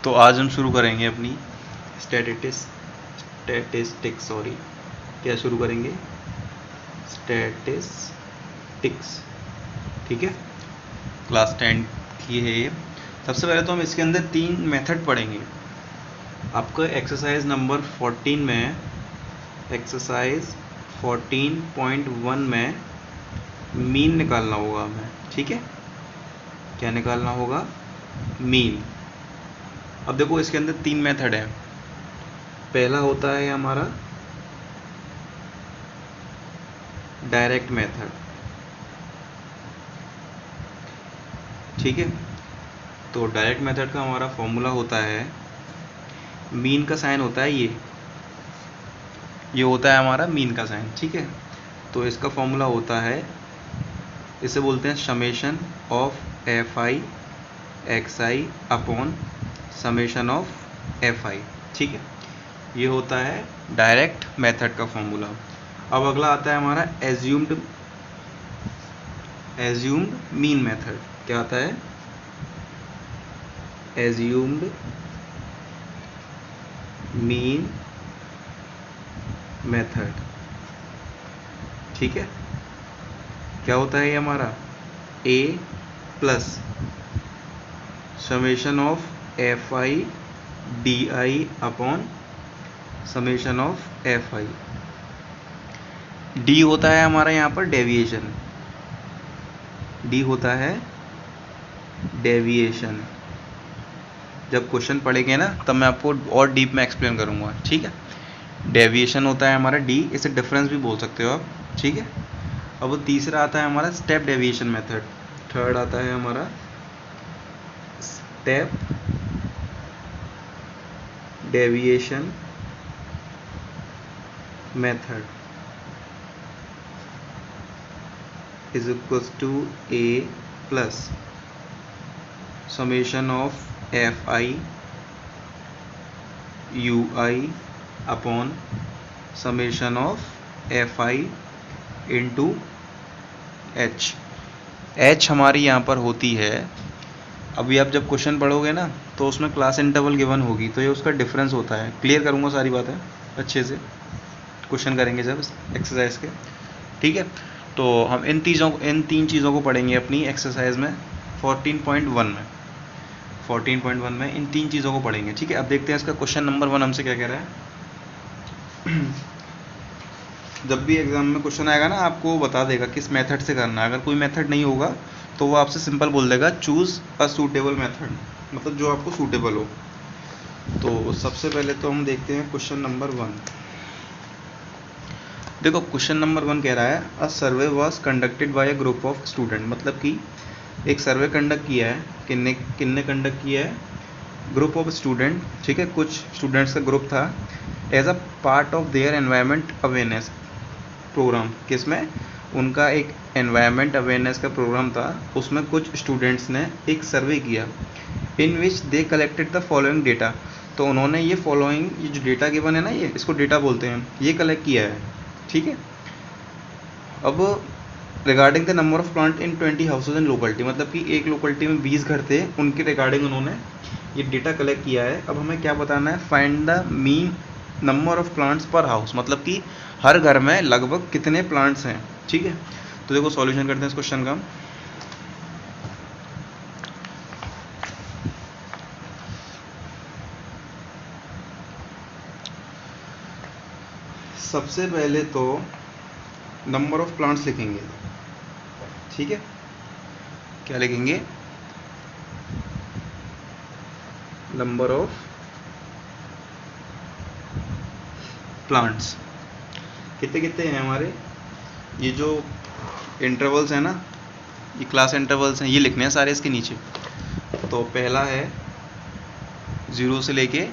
तो आज हम शुरू करेंगे अपनी स्टैटिस्टिक्स सॉरी क्या शुरू करेंगे? स्टैटिस्टिक्स। ठीक है, क्लास 10 की है ये। सबसे पहले तो हम इसके अंदर 3 मेथड पढ़ेंगे। आपका एक्सरसाइज नंबर 14 में, एक्सरसाइज 14.1 में मीन निकालना होगा हमें। ठीक है, क्या निकालना होगा? मीन। अब देखो इसके अंदर 3 मेथड है। पहला होता है हमारा डायरेक्ट मेथड। ठीक है, तो डायरेक्ट मेथड का हमारा फॉर्मूला होता है, मीन का साइन होता है ये होता है हमारा मीन का साइन। ठीक है, तो इसका फॉर्मूला होता है, इसे बोलते हैं summation of F I x I upon summation of F I. ठीक है, ये होता है डायरेक्ट मेथड का फॉर्मूला। अब अगला आता है हमारा एज्यूम्ड मीन मेथड। क्या आता है? Assumed mean method. ठीक है, क्या होता है ये हमारा? A plus summation of F i d i upon summation of F i. D होता है हमारा यहाँ पर डेविएशन, डी होता है डेविएशन। जब क्वेश्चन पढ़ेंगे ना तब मैं आपको और डीप में एक्सप्लेन करूँगा। ठीक है, डेविएशन होता है हमारा डी, इसे डिफरेंस भी बोल सकते हो आप। ठीक है, अब तीसरा आता है हमारा स्टेप डेविएशन मेथड। थर्ड आता है हमारा step deviation method is equals to A plus summation of F I you I upon summation of F I into H. H हमारी यहाँ पर होती है, अभी आप जब क्वेश्चन पढ़ोगे ना तो उसमें क्लास इंटरवल गिवन होगी, तो ये उसका डिफरेंस होता है। क्लियर करूँगा सारी बातें अच्छे से, क्वेश्चन करेंगे जब एक्सरसाइज के। ठीक है, तो हम इन 3 चीज़ों को पढ़ेंगे अपनी एक्सरसाइज में 14.1 में। 14.1 में इन 3 चीज़ों को पढ़ेंगे। ठीक है, अब देखते हैं इसका क्वेश्चन नंबर 1 हमसे क्या कह रहा है। जब भी एग्जाम में क्वेश्चन आएगा ना आपको बता देगा किस मेथड से करना है। अगर कोई मेथड नहीं होगा तो वो आपसे सिंपल बोल देगा चूज़ अ सूटेबल मेथड, मतलब जो आपको सूटेबल हो। तो सबसे पहले तो हम देखते हैं क्वेश्चन नंबर 1। देखो क्वेश्चन नंबर 1 कह रहा है a survey was conducted by a group of student, मतलब कि एक सर्वे कंडक्ट किया है। किन्ने कंडक्ट किया है? Group of student. ठीक है, कुछ स्टूडेंट्स का ग्रुप था। As a part of their environment awareness programme, किसमें? उनका एक एनवायरनमेंट अवेयरनेस का प्रोग्राम था, उसमें कुछ स्टूडेंट्स ने एक सर्वे किया। In which they collected the following data, तो उन्होंने ये जो डेटा गिवन है ना, ये इसको डेटा बोलते हैं, ये कलेक्ट किया है। ठीक है, अब regarding the number of plant in 20 houses in locality, मतलब कि एक लोकेलिटी में 20 घर थे, उनके रिगार्डिंग उन्होंने ये डेटा कलेक्ट किया है। अब हमें क्या बताना है? Find the mean number of plants पर हाउस, मतलब कि हर घर में लगभग कितने प्लांट्स हैं। ठीक है, तो देखो सॉल्यूशन करते हैं इस क्वेश्चन का। सबसे पहले तो नंबर ऑफ प्लांट्स लिखेंगे। ठीक है, क्या लिखेंगे? नंबर ऑफ प्लांट्स कितने कितने हैं हमारे। ये जो इंटरवल्स हैं ना, ये क्लास इंटरवल्स हैं, ये लिखने हैं सारे इसके नीचे। तो पहला है 0 से लेके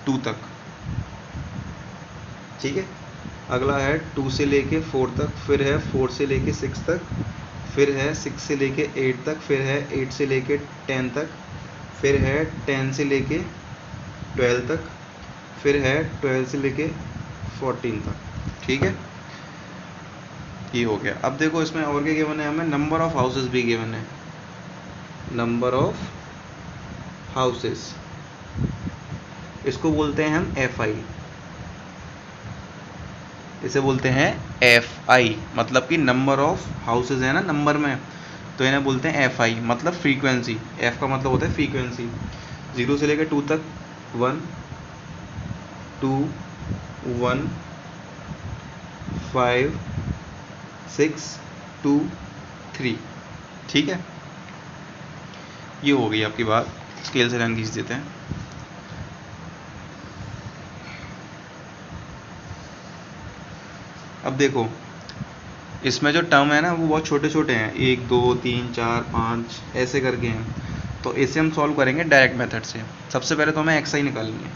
2 तक। ठीक है, अगला है 2 से लेके 4 तक, फिर है 4 से लेके 6 तक, फिर है 6 से लेके 8 तक, फिर है 8 से लेके 10 तक, फिर है 10 से लेके 12 तक, फिर है 12 से लेके 14 तक। ठीक है, ये हो गया। अब देखो इसमें और क्या गिवन है हमें? नंबर ऑफ हाउसेस भी गिवन है, नंबर ऑफ हाउसेस, इसको बोलते हैं हम FI, इसे बोलते हैं FI, मतलब कि नंबर ऑफ हाउसेज है ना नंबर में, तो इन्हें बोलते हैं FI, मतलब फ्रीक्वेंसी। F का मतलब होता है फ्रीक्वेंसी। 0 से लेकर 2 तक 1 2 1 5 6 2 3, ठीक है। ये हो गई आपकी बात। स्केल से लाइन खींच देते हैं। अब देखो इसमें जो टर्म है ना वो बहुत छोटे छोटे हैं, 1 2 3 4 5 ऐसे करके हैं, तो इसे हम सॉल्व करेंगे डायरेक्ट मेथड से। सबसे पहले तो हमें XI निकालनी है।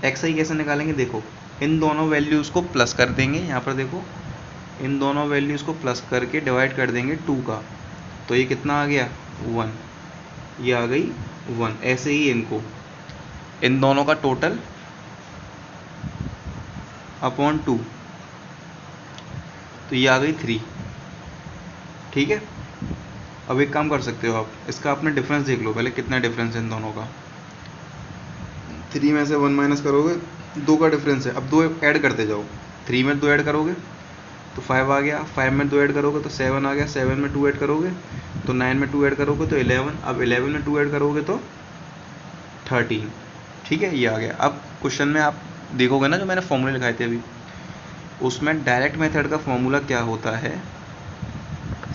XI कैसे निकालेंगे, देखो इन दोनों वैल्यूज़ को प्लस कर देंगे, यहाँ पर देखो इन दोनों वैल्यूज़ को प्लस करके डिवाइड कर देंगे 2 का, तो ये कितना आ गया 1, ये आ गई 1। ऐसे ही इनको इन दोनों का टोटल अपॉन 2, तो ये आ गई 3, ठीक है। अब एक काम कर सकते हो आप, इसका आपने डिफरेंस देख लो पहले, कितना डिफरेंस है इन दोनों का। 3 में से 1 माइनस करोगे, 2 का डिफरेंस है, अब 2 ऐड करते जाओ। 3 में 2 ऐड करोगे तो 5 आ गया, 5 में 2 ऐड करोगे तो 7 आ गया, 7 में 2 ऐड करोगे तो 9 में 2 ऐड करोगे तो 11, अब 11 में 2 ऐड करोगे तो 13, ठीक है, ये आ गया। अब क्वेश्चन में आप देखोगे ना जो मैंने फॉर्मूले लिखाए थे अभी, उसमें डायरेक्ट मेथड का फॉर्मूला क्या होता है,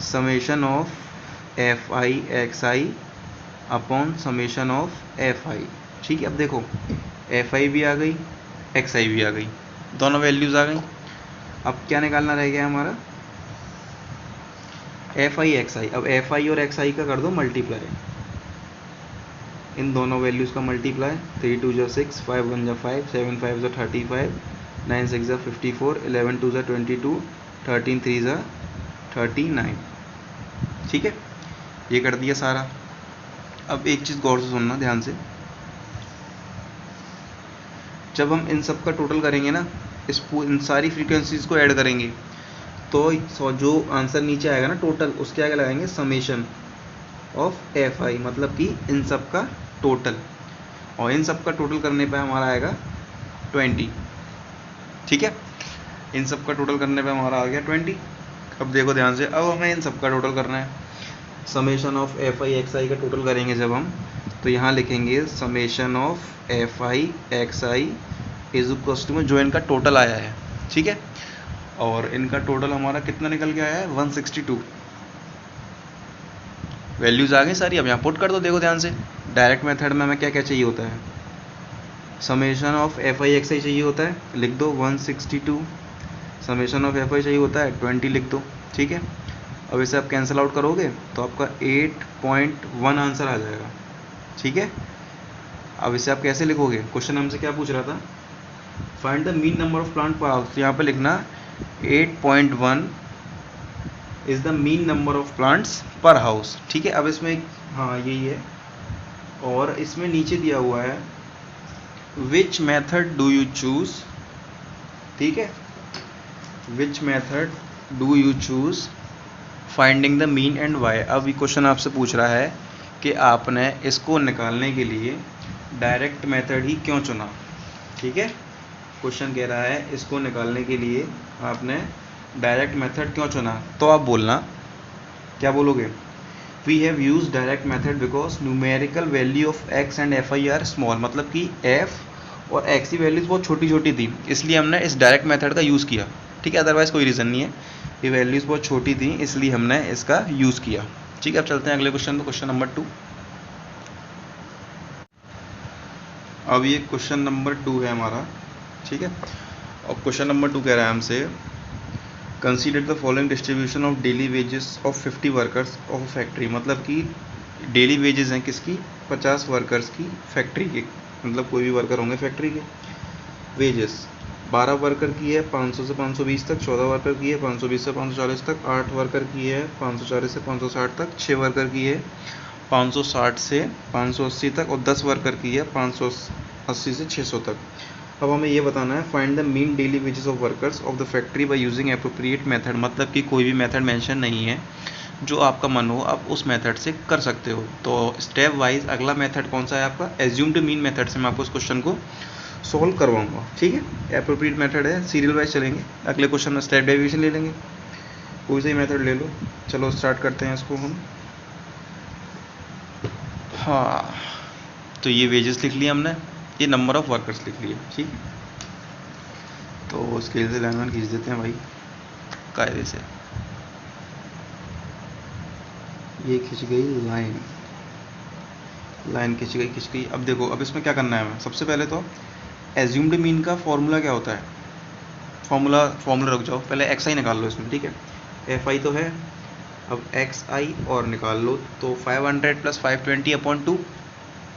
summation of FI XI upon summation of FI, ठीक है। अब देखो FI भी आ गई, XI भी आ गई, दोनों वैल्यूज़ आ गई। अब क्या निकालना रह गया हमारा, FI XI। अब FI और XI का कर दो मल्टीप्लाई, इन दोनों वैल्यूज़ का मल्टीप्लाई, 3 2 जा 6, 5 1 जा 5, 7 5 जा 35, 9 6 जा 54, 11 2 जा 22, 13 3 जा 39, ठीक है। ये कर दिया सारा। अब एक चीज़ गौर से सुनना ध्यान से, जब हम इन सब का टोटल करेंगे ना, इन सारी फ्रीक्वेंसीज को ऐड करेंगे, तो जो आंसर नीचे आएगा ना टोटल, उसके आगे लगाएंगे समेशन ऑफ FI, मतलब कि इन सब का टोटल, और इन सब का टोटल करने पे हमारा आएगा 20, ठीक है। इन सब का टोटल करने पे हमारा आ गया 20। अब देखो ध्यान से, अब हमें इन सब का टोटल करना है। समेशन ऑफ FI XI का टोटल करेंगे जब हम, तो यहाँ लिखेंगे summation of FI XI is equals to में जो इनका टोटल आया है, ठीक है। और इनका टोटल हमारा कितना निकल के आया है 162। वैल्यूज़ आ गई सारी, अब यहाँ पुट कर दो। देखो ध्यान से, डायरेक्ट मेथड में हमें क्या क्या चाहिए होता है, समेशन ऑफ FI XI चाहिए होता है, लिख दो 162। समेशन ऑफ FI चाहिए होता है 20, लिख दो, ठीक है। अब इसे आप कैंसिल आउट करोगे तो आपका 8.1 आंसर आ जाएगा, ठीक है। अब इसे आप कैसे लिखोगे, क्वेश्चन हमसे क्या पूछ रहा था, find the mean number of plant पर हाउस, तो यहाँ पर लिखना 8.1 is the mean number of plants पर हाउस, ठीक है। अब इसमें हाँ यही है, और इसमें नीचे दिया हुआ है which method do you choose, ठीक है, which method do you choose finding the mean and why. अब ये क्वेश्चन आपसे पूछ रहा है कि आपने इसको निकालने के लिए डायरेक्ट मेथड ही क्यों चुना, ठीक है। क्वेश्चन कह रहा है इसको निकालने के लिए आपने डायरेक्ट मेथड क्यों चुना, तो आप बोलना, क्या बोलोगे, we have use direct method because numerical value of x and FI are small, मतलब कि f और x की वैल्यूज बहुत छोटी छोटी थी, इसलिए हमने इस डायरेक्ट मेथड का यूज़ किया, ठीक है। अदरवाइज़ कोई रीज़न नहीं है, ये वैल्यूज़ बहुत छोटी थी इसलिए हमने इसका यूज़ किया, ठीक है। अब चलते हैं अगले क्वेश्चन पे, क्वेश्चन नंबर 2। अब ये क्वेश्चन नंबर 2 है हमारा, ठीक है। और क्वेश्चन नंबर 2 कह रहा है हमसे, consider the following distribution of daily wages of 50 workers of factory, मतलब कि डेली वेजेस हैं किसकी, 50 वर्कर्स की फैक्ट्री के, मतलब कोई भी वर्कर होंगे फैक्ट्री के। वेजेस 12 वर्कर की है 500 से 520 तक, 14 वर्कर की है 520 से 540 तक, 8 वर्कर की है 540 से 560 तक, 6 वर्कर की है 560 से 580 तक, और 10 वर्कर की है 580 से 600 तक। अब हमें ये बताना है find the mean daily wages of workers of the factory by using appropriate method, मतलब कि कोई भी मेथड मेंशन नहीं है, जो आपका मन हो आप उस मेथड से कर सकते हो। तो स्टेप वाइज अगला मेथड कौन सा है आपका, एज्यूम्ड मीन मेथड से मैं आपको इस क्वेश्चन को सॉल्व करवाऊंगा। ठीक है, एप्रोप्रिएट मेथड है, सीरियल वाइज चलेंगे। अगले क्वेश्चन में स्टेप डेविएशन ले लेंगे, कोई सा ही मेथड ले लो। चलो स्टार्ट करते हैं इसको हम। हाँ, तो ये वेजेस लिख लिया हमने, ये नंबर ऑफ वर्कर्स लिख लिया। ठीक है, तो स्केल से लाइन खींच देते हैं भाई कायदे से। ये खिंच गई लाइन, लाइन खिंच गई। अब देखो, अब इसमें क्या करना है हमें। सबसे पहले तो एज्यूम्ड मीन का फॉर्मूला क्या होता है, फॉर्मूला रुक जाओ, पहले एक्स आई निकाल लो इसमें। ठीक है, एफ आई तो है, अब एक्स आई और निकाल लो। तो 500 प्लस 520 अपॉन 2,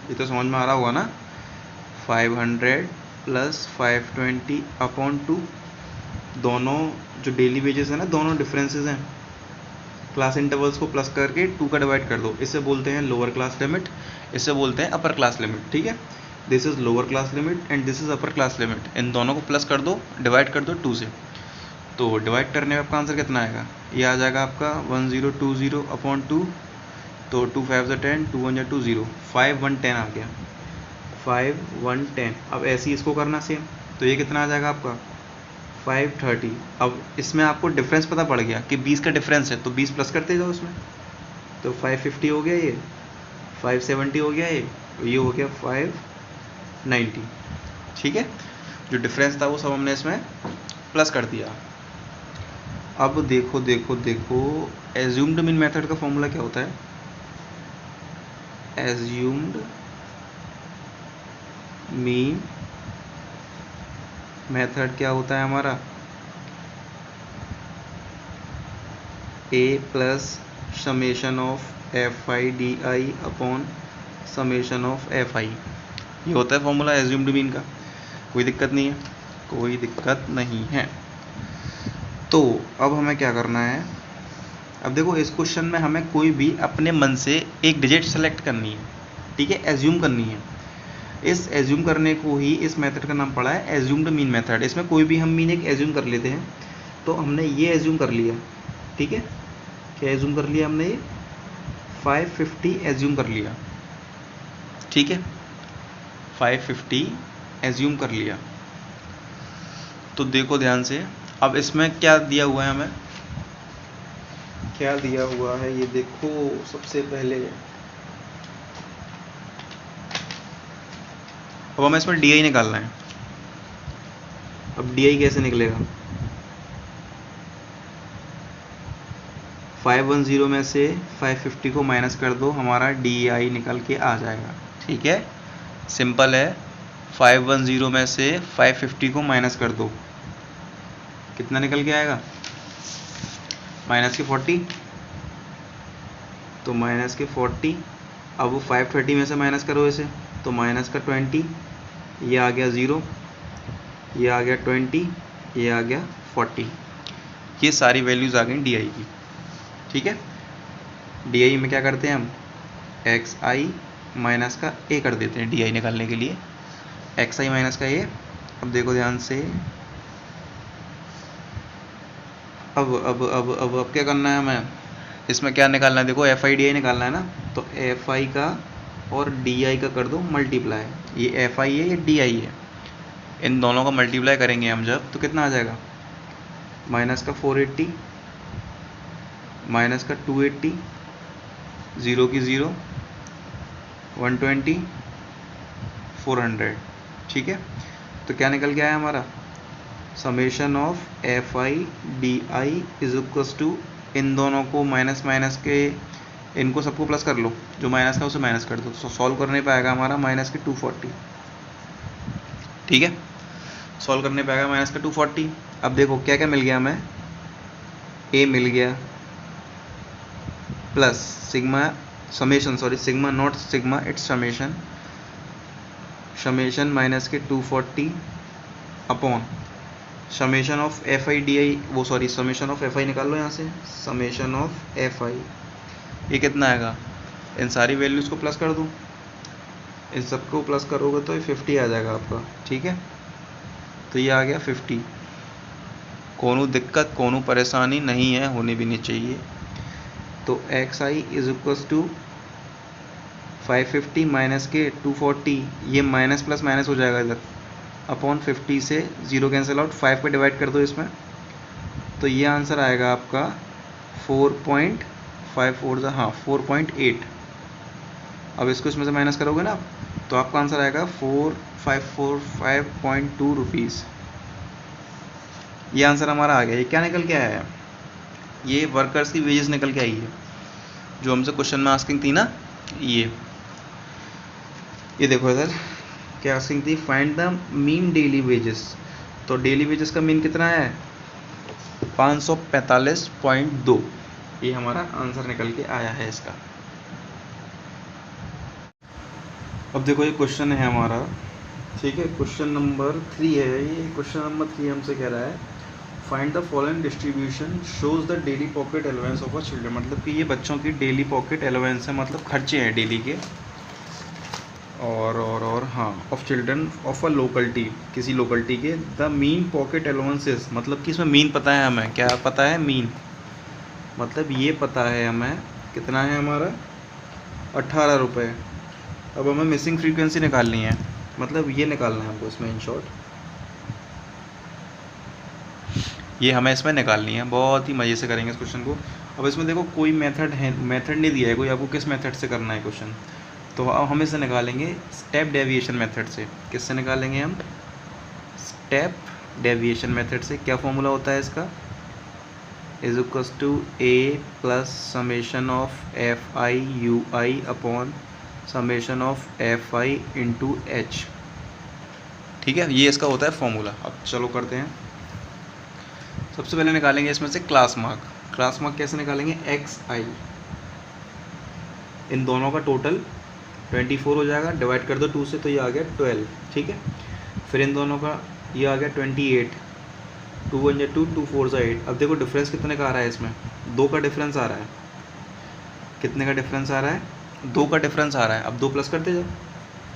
ये तो समझ में आ रहा होगा ना। 500 प्लस 520 अपॉन 2, दोनों जो डेली वेजेस है ना, दोनों डिफरेंसेस हैं। क्लास इंटरवल्स को प्लस करके 2 का डिवाइड कर दो, इससे बोलते हैं लोअर क्लास लिमिट, इससे बोलते हैं अपर क्लास लिमिट। ठीक है, this is lower class limit and this is upper class limit. इन दोनों को प्लस कर दो, डिवाइड कर दो 2 से। तो डिवाइड करने में आपका आंसर कितना आएगा, ये आ जाएगा आपका 1020 अपॉन 2। तो 2 5 से 10, 2 1 2 0, 5 1 10 आ गया, 5 1 10। अब ऐसे ही इसको करना सेम, तो ये कितना आ जाएगा आपका 530। अब इसमें आपको डिफरेंस पता पड़ गया कि 20 का डिफरेंस है, तो 20 प्लस करते जाओ उसमें। तो 550 हो गया, ये 570 हो गया, ये हो गया 590। ठीक है, जो डिफरेंस था वो सब हमने इसमें प्लस कर दिया। अब देखो देखो देखो, एज्यूम्ड मीन मेथड का फॉर्मूला क्या होता है, एज्यूम्ड मीन मेथड क्या होता है हमारा, A plus summation of F i d i upon summation of F i, ये होता है फॉर्मूला एज्यूम्ड मीन का। कोई दिक्कत नहीं है, कोई दिक्कत नहीं है। तो अब हमें क्या करना है, अब देखो इस क्वेश्चन में हमें कोई भी अपने मन से एक डिजिट सेलेक्ट करनी है। ठीक है, एज्यूम करनी है। इस एज्यूम करने को ही इस मेथड का नाम पड़ा है एज्यूम्ड मीन मेथड। इसमें कोई भी हम मीन एक एज्यूम कर लेते हैं। तो हमने ये एज्यूम कर लिया, ठीक है, क्या एज्यूम कर लिया हमने, ये 550 एज्यूम कर लिया। ठीक है, 550 एज्यूम कर लिया। तो देखो ध्यान से, अब इसमें क्या दिया हुआ है हमें, क्या दिया हुआ है ये देखो। सबसे पहले अब हमें इसमें डी आई निकालना है। अब डी आई कैसे निकलेगा, 510 में से 550 को माइनस कर दो, हमारा डी आई निकल के आ जाएगा। ठीक है, सिंपल है। 510 में से 550 को माइनस कर दो, कितना निकल के आएगा, माइनस के 40। तो माइनस के 40, अब वो 530 में से माइनस करो इसे, तो माइनस का 20, ये आ गया 0, ये आ गया 20, ये आ गया 40। ये सारी वैल्यूज़ आ गई डी आई की। ठीक है, डी आई में क्या करते हैं हम, एक्स आई माइनस का ए कर देते हैं डी आई निकालने के लिए, एक्स आई माइनस का ए। अब देखो ध्यान से, अब क्या करना है हमें, इसमें क्या निकालना है, देखो एफ आई डी आई निकालना है ना। तो एफ आई का और डी आई का कर दो मल्टीप्लाई, ये एफ आई है ये डी आई है, इन दोनों का मल्टीप्लाई करेंगे हम जब, तो कितना आ जाएगा, माइनस का 480, माइनस का 280, 0 की 0, 120, 400। ठीक है, तो क्या निकल गया है हमारा, summation of F i d i is equals to, इन दोनों को माइनस माइनस के, इनको सबको प्लस कर लो, जो माइनस का उसे माइनस कर दो, तो सॉल्व करने पे आएगा हमारा माइनस के 240। ठीक है, सॉल्व करने पे आएगा माइनस का 240। अब देखो क्या क्या मिल गया हमें, ए मिल गया plus sigma summation, sorry sigma not sigma, it's summation, summation minus के 240 upon summation of F i d i, वो sorry summation of F i निकाल लो यहाँ से, समेशन ऑफ एफ आई, ये कितना आएगा, इन सारी वैल्यूज़ को प्लस कर दूँ, इन सबको प्लस करोगे तो ये 50 आ जाएगा आपका। ठीक है, तो ये आ गया 50। कोनो दिक्कत कोनो परेशानी नहीं है, होने भी नहीं चाहिए। तो X I is equals to 550 minus के 240, ये माइनस प्लस माइनस हो जाएगा इधर, अपॉन 50 से 0 कैंसिल आउट, 5 पे डिवाइड कर दो इसमें, तो ये आंसर आएगा आपका 4.54 हाँ 4.8। अब इसको इसमें से माइनस करोगे ना तो आपका आंसर आएगा 4545.2 रुपीज़। ये आंसर हमारा आ गया। ये क्या निकल के आया है? ये वर्कर्स की वेजेस निकल के आई है, जो हमसे क्वेश्चन में आस्किंग थी ना। ये देखो इधर क्या आस्किंग थी, find the mean daily wages. तो डेली वेजेस का मीन कितना है? 545.2। ये हमारा आंसर निकल के आया है इसका। अब देखो ये क्वेश्चन है हमारा, ठीक है, क्वेश्चन नंबर 3 है ये। क्वेश्चन नंबर 3 हमसे कह रहा है find the following distribution shows the daily pocket allowance of a children. मतलब कि ये बच्चों की डेली पॉकेट अलाउंस है, मतलब खर्चे हैं डेली के। और हाँ, of children of a locality, किसी लोकलिटी के। द मीन पॉकेट अलाउंसेस, मतलब कि इसमें मीन पता है हमें। क्या पता है? मीन। मतलब ये पता है हमें कितना है हमारा, 18 रुपये। अब हमें मिसिंग फ्रीक्वेंसी निकालनी है, मतलब ये निकालना है हमको इसमें। इन शॉर्ट ये हमें इसमें निकालनी है। बहुत ही मज़े से करेंगे इस क्वेश्चन को। अब इसमें देखो कोई मेथड है, मेथड नहीं दिया है कोई आपको किस मेथड से करना है क्वेश्चन। तो अब हम इसे निकालेंगे स्टेप डेविएशन मेथड से। किससे निकालेंगे हम? स्टेप डेविएशन मेथड से। क्या फॉर्मूला होता है इसका? Is equals to A plus summation of F I you I upon summation of F I into H. ठीक है, ये इसका होता है फॉर्मूला। अब चलो करते हैं। सबसे पहले निकालेंगे इसमें से क्लास मार्क। क्लास मार्क कैसे निकालेंगे? एक्स आई, इन दोनों का टोटल 24 हो जाएगा, डिवाइड कर दो 2 से तो ये आ गया 12। ठीक है, फिर इन दोनों का ये आ गया 28, 2 1 जा 2, 2 4 जा 8। अब देखो डिफरेंस कितने का आ रहा है इसमें? 2 का डिफरेंस आ रहा है। कितने का डिफरेंस आ रहा है? 2 का डिफरेंस आ रहा है। अब 2 प्लस करते जाओ,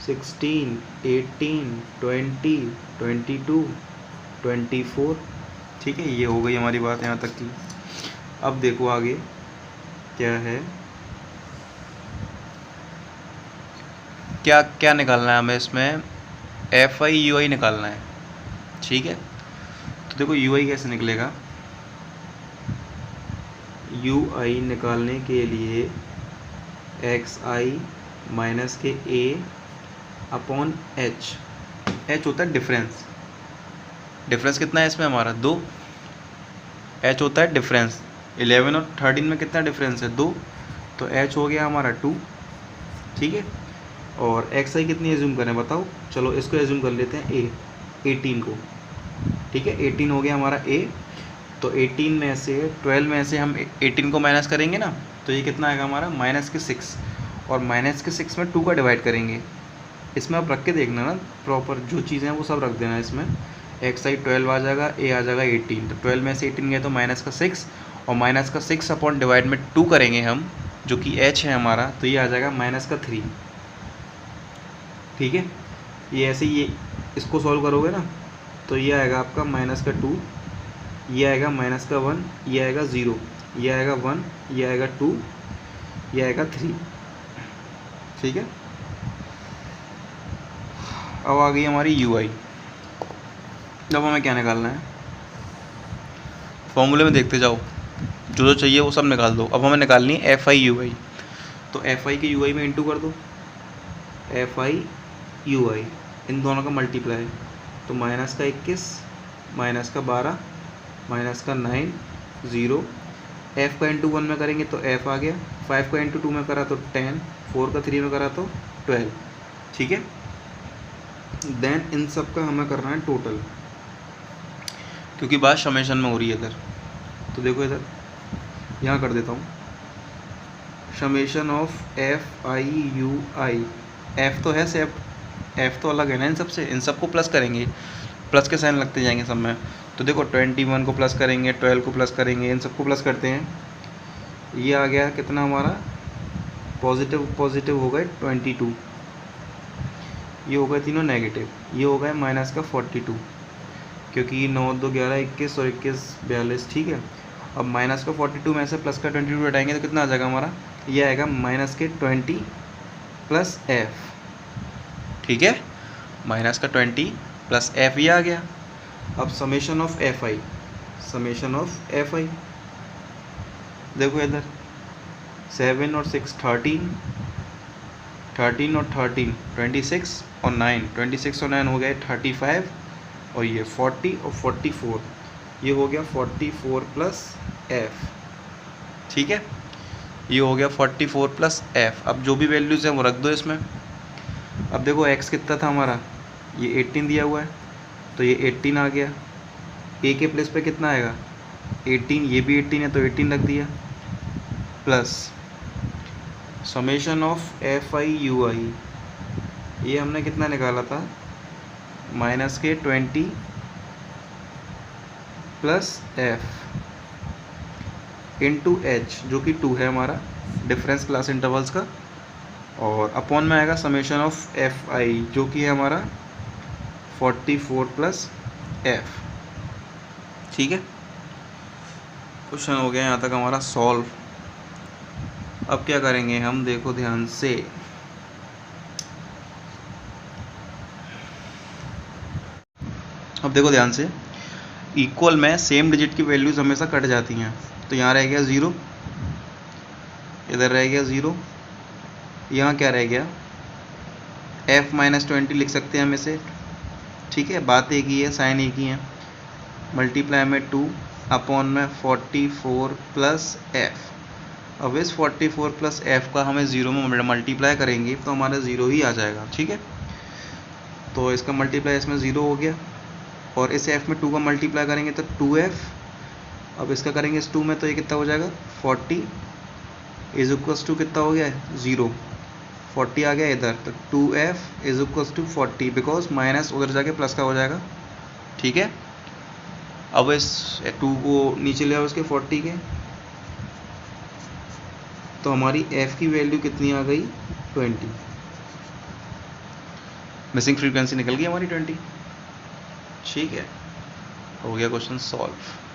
16 18 20 22 24। ठीक है, ये हो गई हमारी बात यहाँ तक की। अब देखो आगे क्या है, क्या क्या निकालना है हमें इसमें? एफ आई यू आई निकालना है। ठीक है, तो देखो यू आई कैसे निकलेगा? यू आई निकालने के लिए एक्स आई माइनस के ए अपॉन एच। एच होता है डिफरेंस। डिफरेंस कितना है इसमें हमारा? 2। एच होता है डिफरेंस। 11 और 13 में कितना डिफरेंस है? 2। तो एच हो गया हमारा 2। ठीक है, और एक्स आई कितनी एज्यूम करें बताओ? चलो इसको एज्यूम कर लेते हैं ए, 18 को। ठीक है, 18 हो गया हमारा ए। तो 18 में से 12 में से हम 18 को माइनस करेंगे ना, तो ये कितना आएगा हमारा? माइनस के 6। और माइनस के 6 में 2 का डिवाइड करेंगे। इसमें आप रख के देखना ना प्रॉपर, जो चीज़ें हैं वो सब रख देना इसमें। एक्स आई 12 आ जाएगा, ए आ जाएगा 18। तो 12 में से 18 गए तो माइनस का 6, और माइनस का 6 अपॉन डिवाइड में 2 करेंगे हम, जो कि एच है हमारा, तो ये आ जाएगा माइनस का 3। ठीक है, ये ऐसे ये इसको सॉल्व करोगे ना तो ये आएगा आपका माइनस का 2, ये आएगा माइनस का 1, ये आएगा 0, ये आएगा 1, ये आएगा 2, ये आएगा 3। ठीक है, अब आ गई हमारी यू आई। अब हमें क्या निकालना है? फॉर्मूले में देखते जाओ, जो जो चाहिए वो सब निकाल दो। अब हमें निकालनी है एफ आई यू आई। तो एफ आई के यू आई में इंटू कर दो, एफ आई यू आई, इन दोनों का मल्टीप्लाई। तो माइनस का 21, माइनस का 12, माइनस का 9, 0। एफ़ का इंटू 1 में करेंगे तो एफ़ आ गया, 5 का इंटू 2 में करा तो 10, 4 का 3 में करा तो 12। ठीक है, देन इन सब का हमें करना है टोटल, क्योंकि बात समेशन में हो रही है इधर। तो देखो इधर यहाँ कर देता हूँ, summation of F I you I. F तो है सेफ, एफ तो अलग है ना इन सबसे, इन सबको प्लस करेंगे, प्लस के साइन लगते जाएंगे सब में। तो देखो 21 को प्लस करेंगे, 12 को प्लस करेंगे, इन सबको प्लस करते हैं। ये आ गया कितना हमारा? पॉजिटिव पॉजिटिव हो गए 22, ये हो गए तीनों नेगेटिव, ये हो गए माइनस का 42, क्योंकि 9 2 11 21 और 21 42। ठीक है, अब माइनस का 42 में से प्लस का 22 हटाएंगे तो कितना आ जाएगा हमारा, ये आएगा माइनस के 20 प्लस एफ, ठीक है, माइनस का 20 प्लस एफ ये आ गया। अब summation of F I, summation of F I देखो इधर 7 और 6 13, 13 और 13 26 और 9, 26 और 9 हो गए 35, और ये 40 और 44, ये हो गया 44 प्लस एफ, ठीक है, ये हो गया 44 प्लस एफ। अब जो भी वैल्यूज़ हैं वो रख दो इसमें। अब देखो एक्स कितना था हमारा, ये 18 दिया हुआ है, तो ये 18 आ गया। ए के प्लेस पे कितना आएगा 18, ये भी 18 है तो 18 रख दिया, plus summation of F I you i, ये हमने कितना निकाला था, माइनस के 20 प्लस एफ इंटू एच जो कि 2 है हमारा डिफरेंस क्लास इंटरवल्स का, और अपॉन में आएगा समेशन ऑफ एफ आई जो कि है हमारा 44 प्लस एफ, ठीक है। क्वेश्चन हो गया यहाँ तक हमारा सॉल्व। अब क्या करेंगे हम, देखो ध्यान से, अब देखो ध्यान से, इक्वल में सेम डिजिट की वैल्यूज हमेशा कट जाती हैं, तो यहाँ रह गया 0, इधर रह गया 0, यहाँ क्या रह गया f माइनस 20 लिख सकते हैं हम इसे, ठीक है, बात एक ही है, साइन एक ही है, मल्टीप्लाई में 2 अपॉन में 44 प्लस एफ। अब इस 44 प्लस एफ का हमें 0 में मल्टीप्लाई करेंगे तो हमारा 0 ही आ जाएगा, ठीक है, तो इसका मल्टीप्लाई इसमें 0 हो गया, और इस f में 2 का मल्टीप्लाई करेंगे तो 2f, अब इसका करेंगे इस 2 में तो ये कितना हो जाएगा 40 इज इक्वल्स टू कितना हो गया है 0, 40 आ गया इधर, तो 2f is equals to 40 because minus उधर जाके प्लस का हो जाएगा, ठीक है। अब इस 2 को नीचे ले आओ इसके 40 के, तो हमारी f की वैल्यू कितनी आ गई 20, मिसिंग फ्रीक्वेंसी निकल गई हमारी 20, ठीक है, हो गया क्वेश्चन सॉल्व।